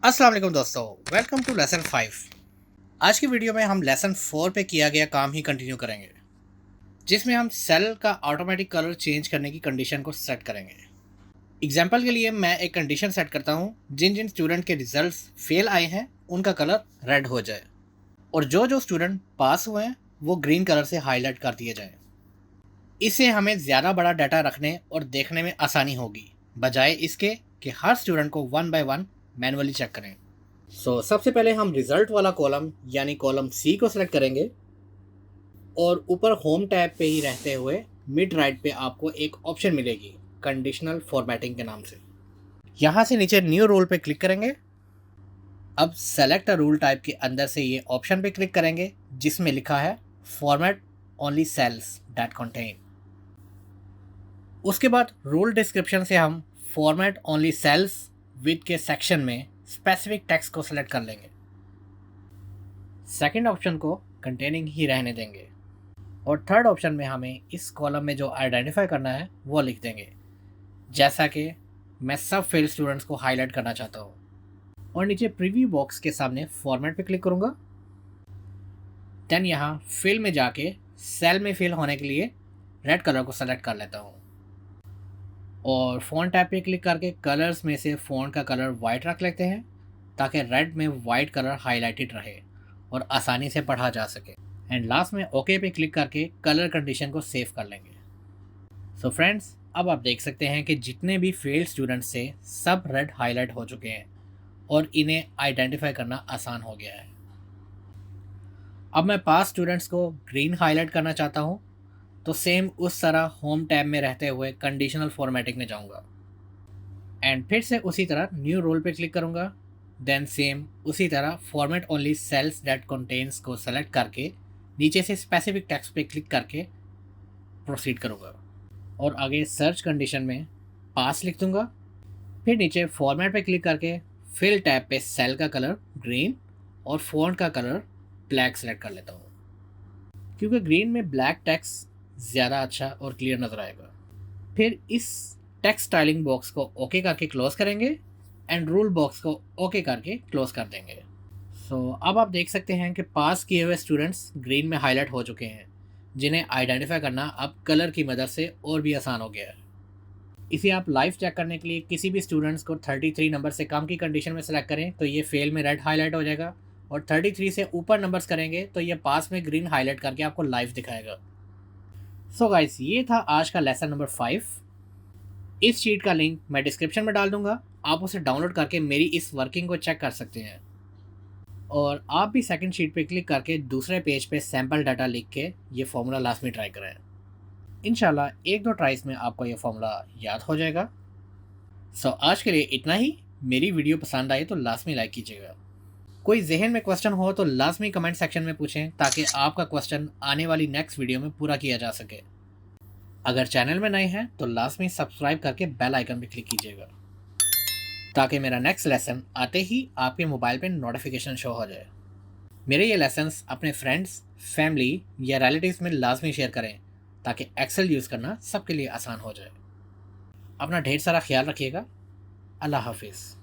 अस्सलाम वालेकुम दोस्तों, वेलकम टू लेसन 5। आज की वीडियो में हम लेसन 4 पे किया गया काम ही कंटिन्यू करेंगे, जिसमें हम सेल का ऑटोमेटिक कलर चेंज करने की कंडीशन को सेट करेंगे। एग्जांपल के लिए मैं एक कंडीशन सेट करता हूँ, जिन जिन स्टूडेंट के रिजल्ट्स फेल आए हैं उनका कलर रेड हो जाए और जो जो स्टूडेंट पास हुए हैं वो ग्रीन कलर से हाईलाइट कर दिए जाए। इससे हमें ज़्यादा बड़ा डाटा रखने और देखने में आसानी होगी, बजाय इसके कि हर स्टूडेंट को one by one manually check करें। सबसे पहले हम रिजल्ट वाला कॉलम यानी कॉलम सी को सिलेक्ट करेंगे और ऊपर होम टैब पे ही रहते हुए मिड राइट पे आपको एक ऑप्शन मिलेगी कंडीशनल फॉर्मेटिंग के नाम से। यहाँ से नीचे न्यू रूल पे क्लिक करेंगे। अब सेलेक्ट अ रूल टाइप के अंदर से ये ऑप्शन पे क्लिक करेंगे जिसमें लिखा है format only cells that contain. उसके बाद रूल डिस्क्रिप्शन से हम फॉर्मेट ओनली सेल्स विद के सेक्शन में स्पेसिफिक टेक्स्ट को सिलेक्ट कर लेंगे। सेकंड ऑप्शन को कंटेनिंग ही रहने देंगे और थर्ड ऑप्शन में हमें इस कॉलम में जो आइडेंटिफाई करना है वो लिख देंगे, जैसा कि मैं सब फेल स्टूडेंट्स को हाईलाइट करना चाहता हूँ। और नीचे प्रीव्यू बॉक्स के सामने फॉर्मेट पे क्लिक करूँगा। देन यहाँ फिल में जाके सेल में फिल होने के लिए रेड कलर को सेलेक्ट कर लेता हूँ और फ़ॉन्ट टैब पे क्लिक करके कलर्स में से फ़ॉन्ट का कलर वाइट रख लेते हैं ताकि रेड में वाइट कलर हाईलाइटेड रहे और आसानी से पढ़ा जा सके। एंड लास्ट में ओके पे क्लिक करके कलर कंडीशन को सेव कर लेंगे। फ्रेंड्स, अब आप देख सकते हैं कि जितने भी फेल्ड स्टूडेंट्स थे सब रेड हाईलाइट हो चुके हैं और इन्हें आइडेंटिफाई करना आसान हो गया है। अब मैं पास स्टूडेंट्स को ग्रीन हाईलाइट करना चाहता हूँ, तो सेम उस तरह होम टैब में रहते हुए कंडीशनल फॉर्मेटिंग में जाऊँगा एंड फिर से उसी तरह न्यू रोल पे क्लिक करूँगा। देन सेम उसी तरह format only cells that contains को सेलेक्ट करके नीचे से स्पेसिफिक टेक्स्ट पे क्लिक करके प्रोसीड करूँगा और आगे सर्च कंडीशन में पास लिख दूँगा। फिर नीचे फॉर्मेट पे क्लिक करके फिल टैब पे सेल का कलर ग्रीन और फॉन्ट का कलर ब्लैक सेलेक्ट कर लेता हूँ, क्योंकि ग्रीन में ब्लैक टेक्स्ट ज़्यादा अच्छा और क्लियर नज़र आएगा। फिर इस टेक्स्ट स्टाइलिंग बॉक्स को ओके करके क्लोज करेंगे एंड रूल बॉक्स को ओके करके क्लोज कर देंगे। अब आप देख सकते हैं कि पास किए हुए स्टूडेंट्स ग्रीन में हाईलाइट हो चुके हैं, जिन्हें आइडेंटिफाई करना अब कलर की मदद से और भी आसान हो गया है। इसे आप लाइव चेक करने के लिए किसी भी स्टूडेंट्स को 33 नंबर से कम की कंडीशन में सेलेक्ट करें तो ये फेल में रेड हाईलाइट हो जाएगा और 33 से ऊपर नंबर्स करेंगे तो ये पास में ग्रीन हाईलाइट करके आपको लाइव दिखाएगा। गाइस, ये था आज का लेसन नंबर 5। इस शीट का लिंक मैं डिस्क्रिप्शन में डाल दूंगा, आप उसे डाउनलोड करके मेरी इस वर्किंग को चेक कर सकते हैं और आप भी सेकंड शीट पे क्लिक करके दूसरे पेज पे सैम्पल डाटा लिख के ये फॉर्मूला लास्ट में ट्राई करें। इंशाल्लाह एक दो ट्राइज में आपको ये फॉर्मूला याद हो जाएगा। आज के लिए इतना ही। मेरी वीडियो पसंद आए तो लाजमी लाइक कीजिएगा। कोई जहन में क्वेश्चन हो तो लाजमी कमेंट सेक्शन में पूछें ताकि आपका क्वेश्चन आने वाली नेक्स्ट वीडियो में पूरा किया जा सके। अगर चैनल में नए हैं तो लाजमी सब्सक्राइब करके बेल आइकन पर क्लिक कीजिएगा ताकि मेरा नेक्स्ट लेसन आते ही आपके मोबाइल पे नोटिफिकेशन शो हो जाए। मेरे ये लेसन्स अपने फ्रेंड्स, फैमिली या रिलेटिव्स में लाजमी शेयर करें ताकि एक्सेल यूज़ करना सबके लिए आसान हो जाए। अपना ढेर सारा ख्याल रखिएगा। अल्लाह हाफिज़।